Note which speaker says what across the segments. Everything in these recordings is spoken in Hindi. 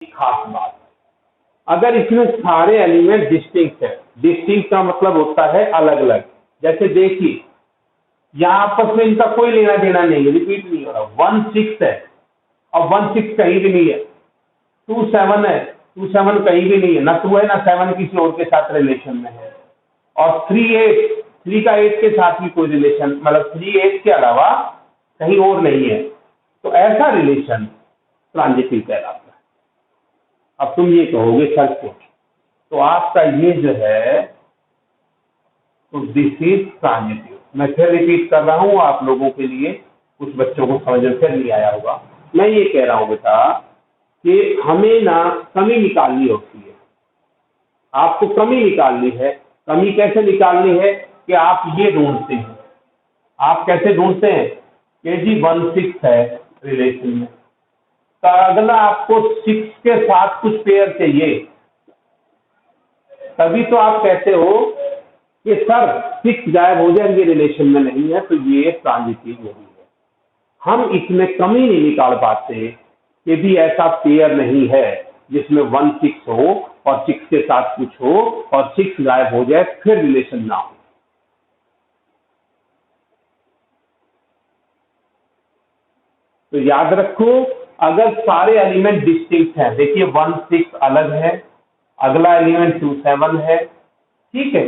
Speaker 1: खास बात, अगर इसमें सारे एलिमेंट डिस्टिंक्ट है, डिस्टिंक्ट का मतलब होता है अलग अलग। जैसे देखिए यहाँ आपस में इनका कोई लेना देना नहीं है, रिपीट नहीं हो रहा। 1 6 है और 1 6 कहीं भी नहीं है। 2 7 है, 2 7 कहीं भी नहीं है, ना 2 है ना 7 किसी और के साथ रिलेशन में है। और 3 8, 3 का 8 के साथ भी कोई रिलेशन, मतलब 3 8 के अलावा कहीं और नहीं है, तो ऐसा रिलेशन ट्रांजिटिव कहलाता है। अब तुम ये कहोगे सर क्यों, तो आपका ये जो है तो दिस इज ट्रांजिटिव। मैं फिर रिपीट कर रहा हूं आप लोगों के लिए, कुछ बच्चों को समझ में फिर नहीं आया होगा। मैं ये कह रहा हूं बेटा कि हमें ना कमी निकालनी होती है, आपको कमी निकालनी है। कमी कैसे निकालनी है कि आप ये ढूंढते हैं, आप कैसे ढूंढते हैं कि जी 1 6 है रिलेशन में, तो अगला आपको 6 के साथ कुछ पेयर चाहिए, तभी तो आप कहते हो कि सर 6 गायब हो जाएंगे रिलेशन में नहीं है, तो ये ट्रांजिटिव नहीं है। हम इसमें कमी नहीं निकाल पाते कि भी ऐसा पेयर नहीं है जिसमें 1 6 हो और 6 के साथ कुछ हो और 6 गायब हो जाए फिर रिलेशन ना हो। तो याद रखो, अगर सारे एलिमेंट डिस्टिंक्ट हैं, देखिए 1 6 अलग है, अगला एलिमेंट 2 7 है, ठीक है,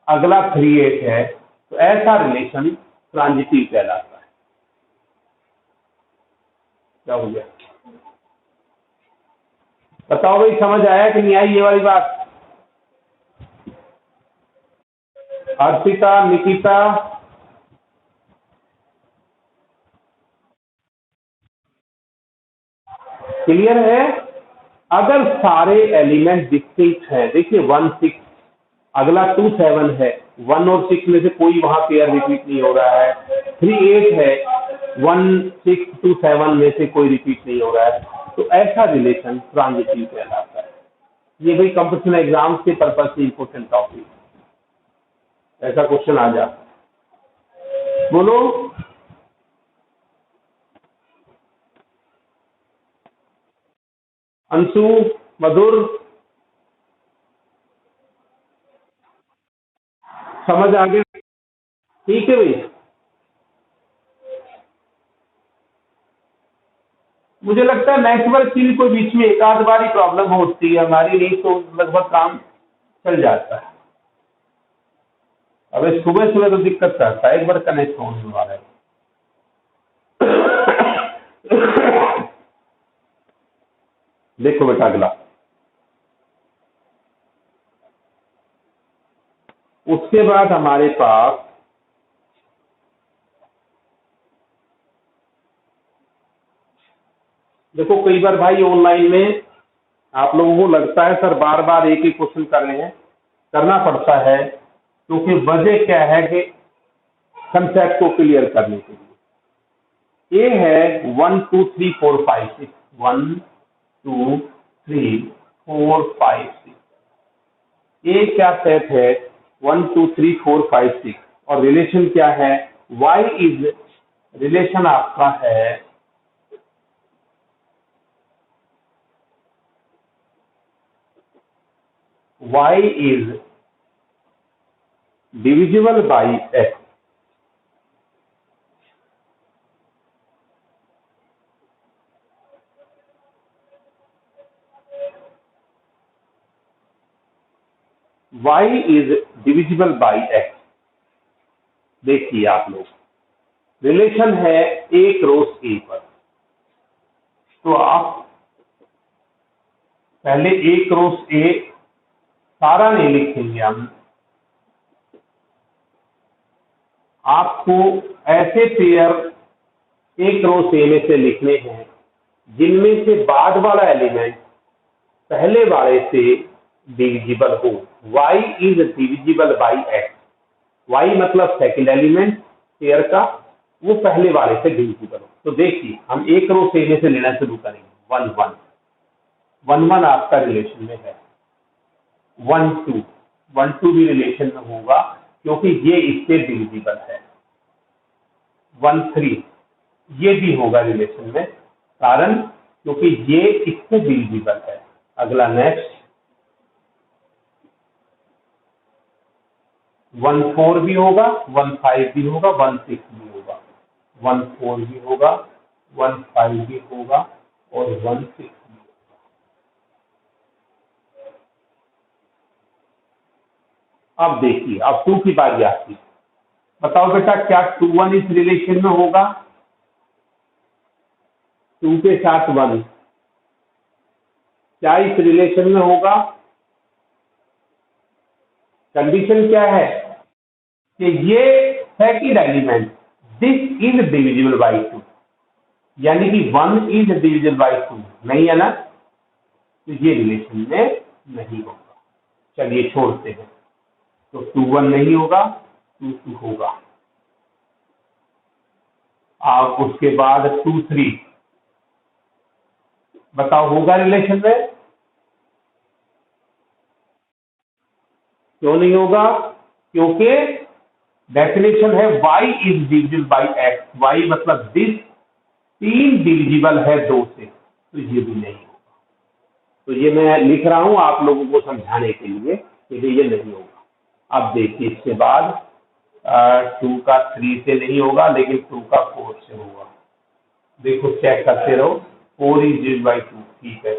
Speaker 1: अगला 3 8 है, तो ऐसा रिलेशन ट्रांजिटिव कहलाता है। क्या हो गया, बताओ भाई, समझ आया कि नहीं आई ये वाली बात? अर्पिता, निकिता, क्लियर है? अगर सारे एलिमेंट डिस्टिंक्ट हैं, देखिए 1 6, अगला 2 7 है, 1 और 6 में से कोई वहां पेयर रिपीट नहीं हो रहा है। 3 8 है, 1 6 2 7 में से कोई रिपीट नहीं हो रहा है, तो ऐसा रिलेशन ट्रांजिटिव कहलाता है। ये भाई कंपटीशन एग्जाम के पर्पज से इंपोर्टेंट टॉपिक, ऐसा क्वेश्चन आ जाता है। बोलो, अंशु, मधुर, समझ आ गया? ठीक है भाई, मुझे लगता है नेटवर्क की भी कोई बीच में एक आध बार ही प्रॉब्लम होती है, हमारी नहीं तो लगभग काम चल जाता है। अब सुबह सुबह तो दिक्कत करता है, एक बार कनेक्ट होने वाला है। देखो बेटा अगला, उसके बाद हमारे पास देखो, कई बार भाई ऑनलाइन में आप लोगों को लगता है सर बार बार एक ही क्वेश्चन कर रहे हैं, करना पड़ता है क्योंकि वजह क्या है कि कंसेप्ट को क्लियर करने के लिए। ये है 1 2 3 4 5 6, 1 2 3 4 5 6, ये क्या सेट है? 1 2 3 4 5 6, और रिलेशन क्या है? y इज, रिलेशन आपका है y is divisible by x। y is divisible by x। देखिए आप लोग, रिलेशन है a क्रॉस a पर, तो आप पहले a क्रॉस a सारा नहीं लिखेंगे हम, आपको ऐसे पेयर a क्रॉस a में से लिखने हैं जिनमें से बाद वाला एलिमेंट पहले वाले से डिविजिबल हो। y is divisible by x, y मतलब सेकंड एलिमेंट पेयर का, वो पहले वाले से डिविजिबल हो। तो देखिए हम एक रो से में से लेना शुरू करेंगे। 1 1 1 1 आपका रिलेशन में है, 1 2 1 2 भी रिलेशन में होगा क्योंकि ये इससे डिविजिबल है। 1 3 ये भी होगा रिलेशन में, कारण क्योंकि ये इससे डिविजिबल है। अगला नेक्स्ट, 14 भी होगा, 15 भी होगा, 16 भी होगा, 14 भी होगा, 15 भी होगा और 16 भी होगा। अब देखिए, अब 2 की बारी आती है। बताओ बेटा, क्या 2 1 इस रिलेशन में होगा? 2 के साथ 1 क्या इस रिलेशन में होगा? कंडीशन क्या है कि ये second element, this is divisible by 2, यानी कि 1 इज डिविजिबल बाई 2, नहीं है ना? तो ये रिलेशन में नहीं होगा। चलिए छोड़ते हैं। तो 2 1 नहीं होगा, 2 2 होगा। आप उसके बाद 2 3 बताओ होगा रिलेशन में? क्यों नहीं होगा? क्योंकि डेफिनेशन है y is divisible by x, y मतलब दिस 3 डिविजिबल है 2 से, तो ये भी नहीं होगा। तो ये मैं लिख रहा हूं आप लोगों को समझाने के लिए कि ये नहीं होगा। अब देखिए, इसके बाद 2 का 3 से नहीं होगा, लेकिन 2 का 4 से होगा। देखो चेक करते रहो, 4 इज डिविजिबल बाई 2, ठीक है।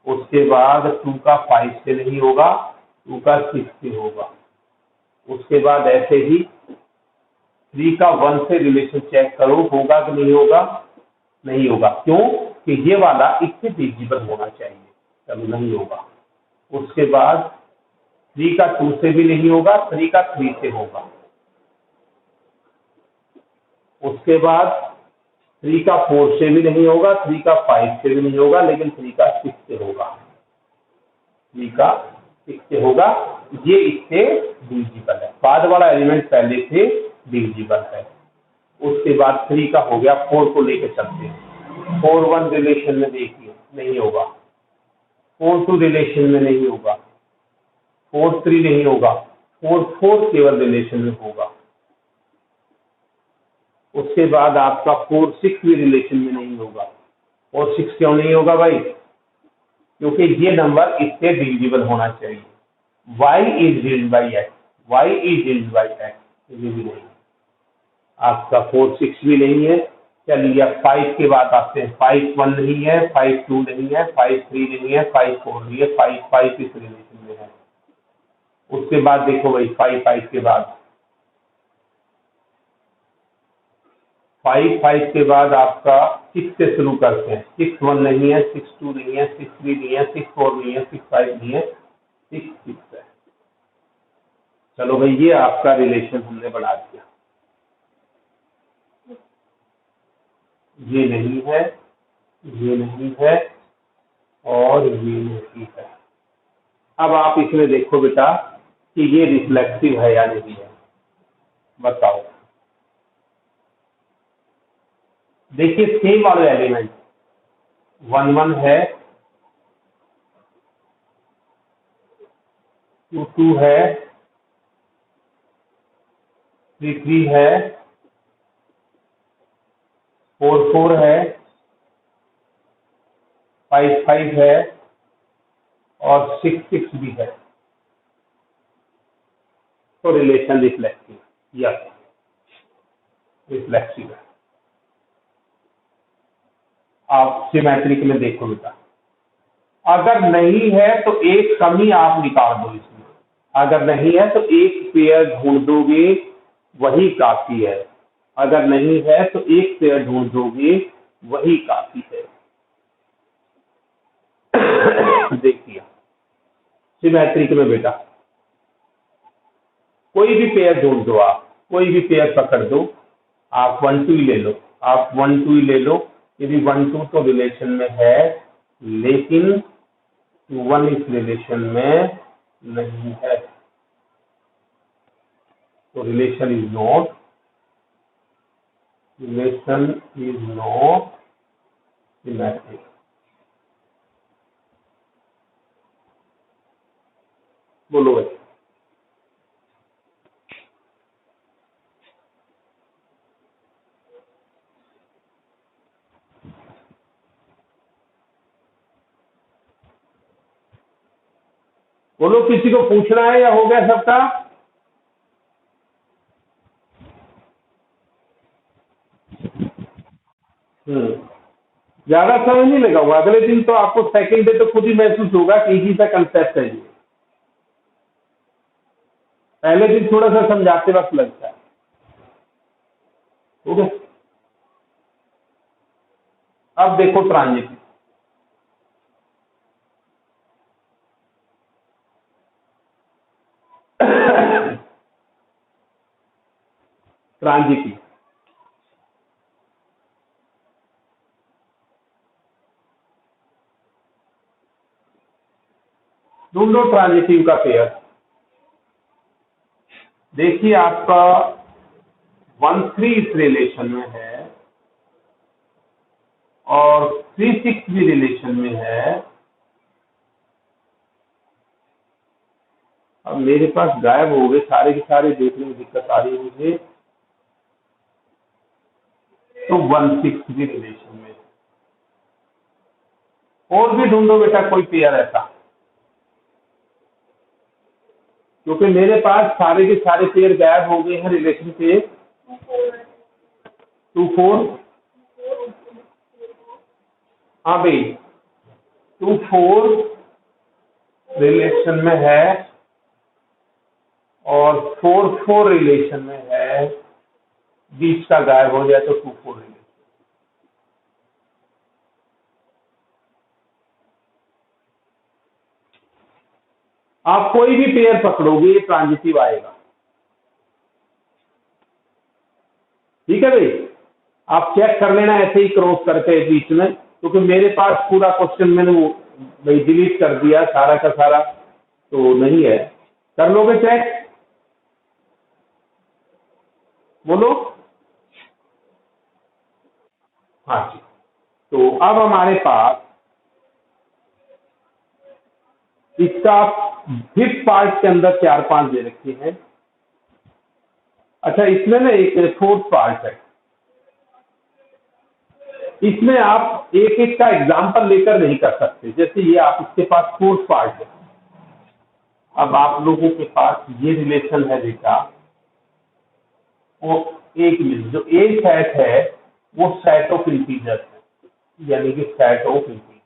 Speaker 1: उसके बाद 2 का 5 से नहीं होगा, 2 का 6 से होगा। उसके बाद ऐसे ही 3 का 1 से रिलेशन चेक करो, होगा कि नहीं होगा? नहीं होगा। क्यों? कि ये वाला इससे डिविजिबल होना चाहिए, तब नहीं होगा। उसके बाद 3 का 2 से भी नहीं होगा, 3 का 3 से होगा। उसके बाद 3 का 4 से भी नहीं होगा, 3 का 5 से भी नहीं होगा, लेकिन 3 का 6 से होगा। 3 का 6 से होगा, ये इससे डिविजिबल है। बाद वाला एलिमेंट पहले से डिविजिबल है। उसके बाद 3 का हो गया, 4 को लेकर चलते हैं। 4 1 रिलेशन में देखिए नहीं होगा, 4 2 रिलेशन में नहीं होगा, 4 3 नहीं होगा, 4 4 केवल रिलेशन में होगा। उसके बाद आपका 4 6 भी रिलेशन में नहीं होगा। और 6 क्यों नहीं होगा भाई? क्योंकि ये नंबर इससे डिविजिबल होना चाहिए। y is divisible by x, y is divisible by x, ये भी नहीं। आपका 4 6 भी नहीं है। चलिए अब 5 के बाद आते हैं। 5 1 नहीं है, 5 2 नहीं है, 5 3 नहीं है, 5 4 नहीं है, 5 5 इस रिलेशन में है। उसके बाद देखो भाई, 5 5 के बाद 5 5 के बाद आपका 6 से शुरू करते हैं। 6 1 नहीं है, 6 2 नहीं है, 6 3 नहीं है, 6 4 नहीं है, 6 5 नहीं है, 6 6 है। चलो भाई, ये आपका रिलेशन हमने बना दिया। ये नहीं है, ये नहीं है और ये नहीं है। अब आप इसमें देखो बेटा कि ये रिफ्लेक्सिव है या नहीं है, बताओ। देखिए सेम वाले एलिमेंट 1 1 है, 2 2 है, 3 3 है, 4 4 है, 5 5 है और 6 6 भी है। तो रिलेशन रिफ्लेक्सिव, यस रिफ्लेक्सिव है। आप सिमेट्रिक में देखो बेटा, अगर नहीं है तो एक कमी आप निकाल दो इसमें। अगर नहीं है तो एक पेयर ढूंढ दोगे, वही काफी है। अगर नहीं है तो एक पेयर ढूंढ दोगे, वही काफी है। देखिए सिमेट्रिक में बेटा, कोई भी पेयर ढूंढ दो, आप कोई भी पेयर पकड़ दो। आप 1 2 ही ले लो, आप 1 2 ही ले लो। यदि 1 2 तो रिलेशन में है, लेकिन 1 इस रिलेशन में नहीं है, तो रिलेशन इज नॉट सिमेट्रिक। बोलो भाई। बोलो, किसी को पूछना है या हो गया सबका? ज्यादा समय नहीं लगाऊंगा, अगले दिन तो आपको सेकंड डे तो खुद ही महसूस होगा कि इजी सा कंसेप्ट है ये। पहले दिन थोड़ा सा समझाते वक्त लगता है। ठीक है, अब देखो ट्रांजिटिव। ट्रांजिटिव ढूंढो ट्रांजिटिव का पेयर। देखिए आपका 1-3 इस रिलेशन में है और 3-6 भी रिलेशन में है। अब मेरे पास गायब हो गए सारे के सारे, देखने में दिक्कत आ रही है मुझे। तो 1-6 भी रिलेशन में। और भी ढूंढो बेटा कोई पेयर ऐसा, क्योंकि मेरे पास सारे के सारे पेयर गायब हो गए हैं रिलेशन के। 2-4, हाँ भाई 2-4 रिलेशन में है और 4-4 रिलेशन में है। बीच का गायब हो जाए तो 2-4 रिलेशन। आप कोई भी पेयर पकड़ोगे ये ट्रांजिटिव आएगा। ठीक है भाई, आप चेक कर लेना ऐसे ही क्रॉस करके बीच में, क्योंकि मेरे पास पूरा क्वेश्चन मैंने वो भाई डिलीट कर दिया सारा का सारा, तो नहीं है। कर लोगे चेक? बोलो। हाँ जी, तो अब हमारे पास इसका फिफ्थ पार्ट के अंदर 4-5 दे रखे हैं। अच्छा, इसमें ना एक फोर्थ पार्ट है, इसमें आप एक एक का एग्जाम्पल लेकर नहीं कर सकते। जैसे ये आप इसके पास फोर्थ पार्ट है। अब आप लोगों के पास ये रिलेशन है बेटा, वो एक मिनट, जो ए सेट है वो सेट ऑफ इंटीजर है, यानी कि set of integer.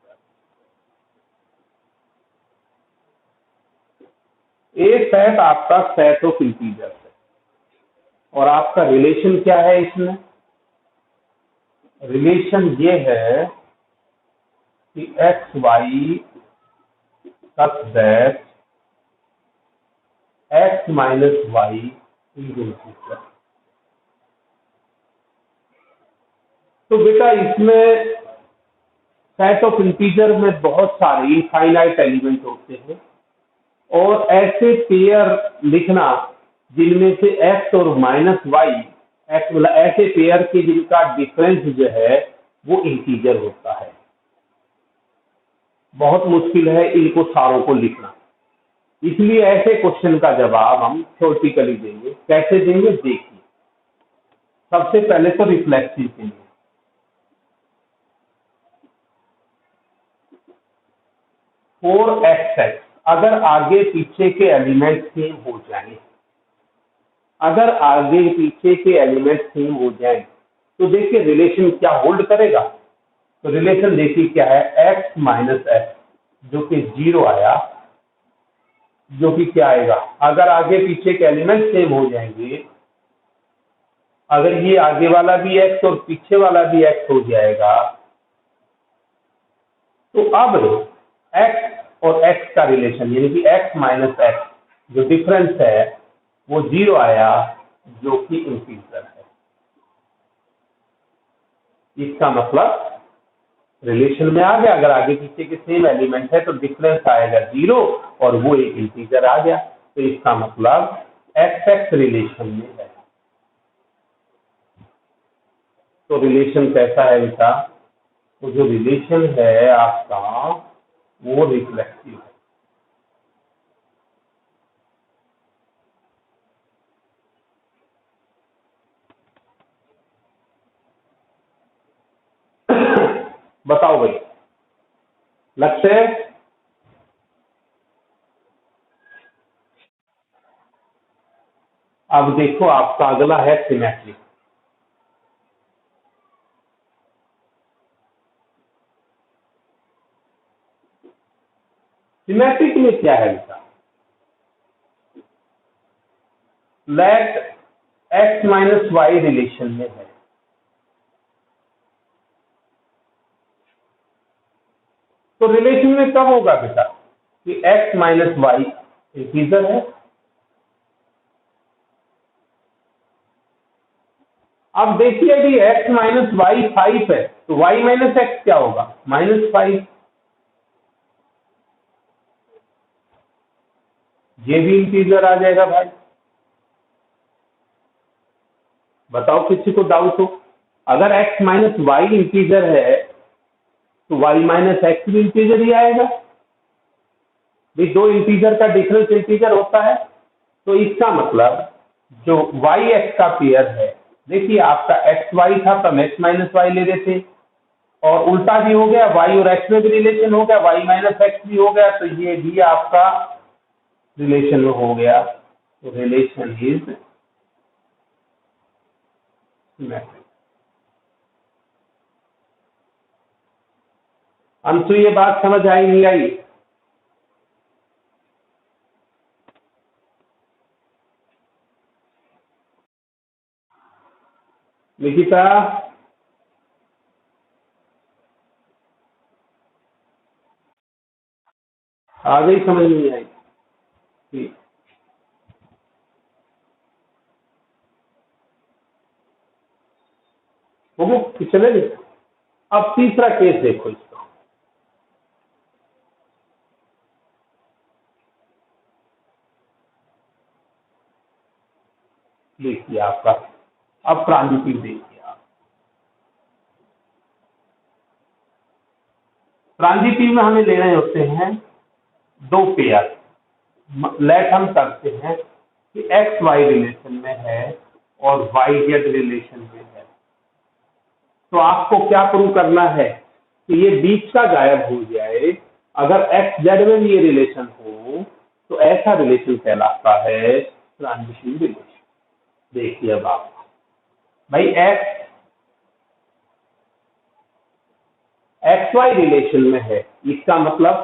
Speaker 1: A set आपका सेट ऑफ इंटीजर है और आपका रिलेशन क्या है इसमें? रिलेशन ये है कि x y such that x minus y is integer. तो बेटा इसमें सेट ऑफ इंटीजर में बहुत सारे इनफाइनाइट एलिमेंट होते हैं और ऐसे पेयर लिखना जिनमें से x और माइनस वाई, एक्स मतलब ऐसे पेयर के जिनका डिफरेंस जो है वो इंटीजर होता है, बहुत मुश्किल है इनको सारों को लिखना। इसलिए ऐसे क्वेश्चन का जवाब हम थ्योरेटिकली देंगे। कैसे देंगे देखिए। सबसे पहले तो रिफ्लेक्सिव के लिए 4xx, अगर आगे पीछे के एलिमेंट सेम हो जाए, अगर आगे पीछे के एलिमेंट सेम हो जाए तो देखिए रिलेशन क्या होल्ड करेगा। तो रिलेशन देखिए क्या है, x माइनस एक्स जो कि 0 आया, जो कि क्या आएगा, अगर आगे पीछे के एलिमेंट सेम हो जाएंगे, अगर ये आगे वाला भी x और पीछे वाला भी x हो जाएगा, तो अब x और x का रिलेशन यानी कि x माइनस एक्स जो डिफरेंस है वो 0 आया, जो कि इंटीजर है। इसका मतलब रिलेशन में आ गया, अगर आगे पीछे के सेम एलिमेंट है तो डिफरेंस आएगा 0 और वो एक इंटीजर आ गया। तो इसका मतलब एक्स एक्स रिलेशन में है। तो रिलेशन कैसा है बेटा? तो जो रिलेशन है आपका वो रिफ्लेक्सिव है। बताओ भाई, लक्ष्य अब देखो आपका अगला है सिमेट्रिक। सिमेट्रिक में क्या है बेटा, let x minus y relation में है। तो रिलेशन में कब होगा बेटा कि x माइनस वाई इंटीजर है। अब देखिए यदि x माइनस वाई 5 है तो y माइनस एक्स क्या होगा, -5। ये भी इंटीजर आ जाएगा भाई, बताओ किसी को डाउट हो। अगर x माइनस वाई इंटीजर है तो y माइनस एक्स भी इंटीजर ही आएगा। भाई दो इंटीजर का डिफरेंस इंटीजर होता है, तो इसका मतलब जो वाई एक्स का पेयर है, देखिए आपका एक्स वाई था तो हम एक्स माइनस वाई ले रहे थे, और उल्टा भी हो गया, वाई और एक्स में भी रिलेशन हो गया, वाई माइनस एक्स भी हो गया, तो ये भी आपका रिलेशन में हो गया। तो रिलेशन इज सिमेट्रिक। अंशु ये बात समझ आई नहीं आई? निकिता आ गई, समझ नहीं आई? ठीक, हो गया कि चले गए। अब तीसरा केस देखो इसका। देखिए आपका अब ट्रांजिटिव देखिए आप। ट्रांजिटिव में हमें लेने होते हैं दो पेयर। लेट हम करते हैं कि एक्स वाई रिलेशन में है और वाई जेड रिलेशन में है। तो आपको क्या प्रूव करना है कि ये बीच का गायब हो जाए। अगर एक्स जेड में भी ये रिलेशन हो तो ऐसा रिलेशन कहलाता है ट्रांजिटिव रिलेशन। देखिए अब आप भाई एक्स वाई रिलेशन में है, इसका मतलब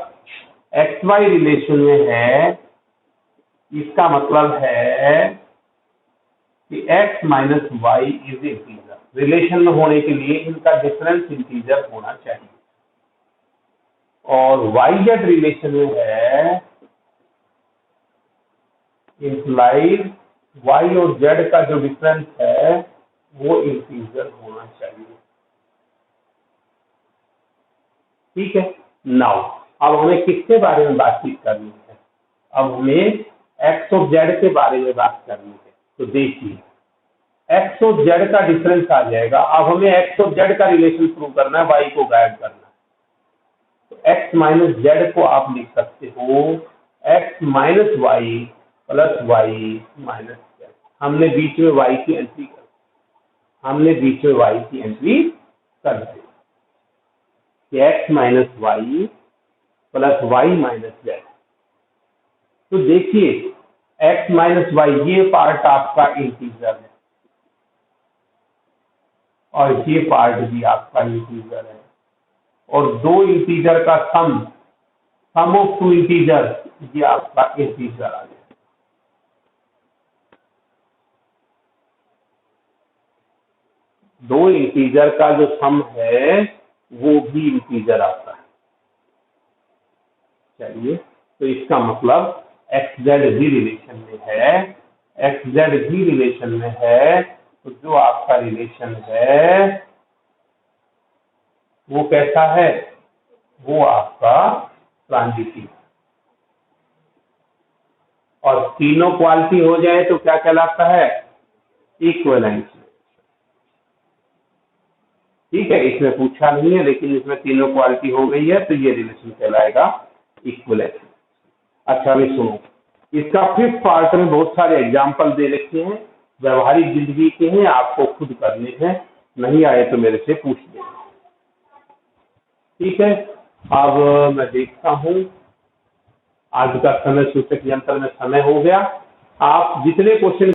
Speaker 1: एक्स वाई रिलेशन में है, इसका मतलब है कि x minus y is integer. Relation में होने के लिए इनका डिफरेंस इंटीजर होना चाहिए। और वाई जेड रिलेशन में है, इंप्लाइड वाई और जेड का जो डिफरेंस है वो इंटीजर होना चाहिए। ठीक है, नाउ अब हमें किसके बारे में बातचीत करनी है, अब हमें एक्स और जेड के बारे में बात करनी है। तो देखिए एक्स और जेड का डिफरेंस आ जाएगा। अब हमें एक्स और जेड का रिलेशन प्रूव करना है, वाई को गायब करना है। तो एक्स माइनस जेड को आप लिख सकते हो x minus y plus y minus z. हमने बीच में वाई की एंट्री कर दी कि x minus y plus y minus z. तो देखिए एक्स माइनस वाई ये पार्ट आपका इंटीजर है और ये पार्ट भी आपका इंटीजर है, और दो इंटीजर का सम ऑफ टू इंटीजर ये आपका इंटीजर आ गया। दो इंटीजर का जो सम है वो भी इंटीजर आता है। चलिए, तो इसका मतलब एक्स जेड भी रिलेशन में है, एक्स जेड भी रिलेशन में है, तो जो आपका रिलेशन है वो कैसा है, वो आपका ट्रांजिटिव। और तीनों क्वालिटी हो जाए तो क्या कहलाता है, इक्विवेलेंस। ठीक है, इसमें पूछा नहीं है लेकिन इसमें तीनों क्वालिटी हो गई है तो ये रिलेशन कहलाएगा इक्विवेलेंस। अच्छा अभी सुनो, इसका फिफ्थ पार्ट में बहुत सारे एग्जाम्पल दे रखे हैं, व्यवहारिक जिंदगी के हैं, आपको खुद करने हैं, नहीं आए तो मेरे से पूछ लेना। ठीक है, अब मैं देखता हूं आज का समय सूचक यंत्र में समय हो गया। आप जितने क्वेश्चन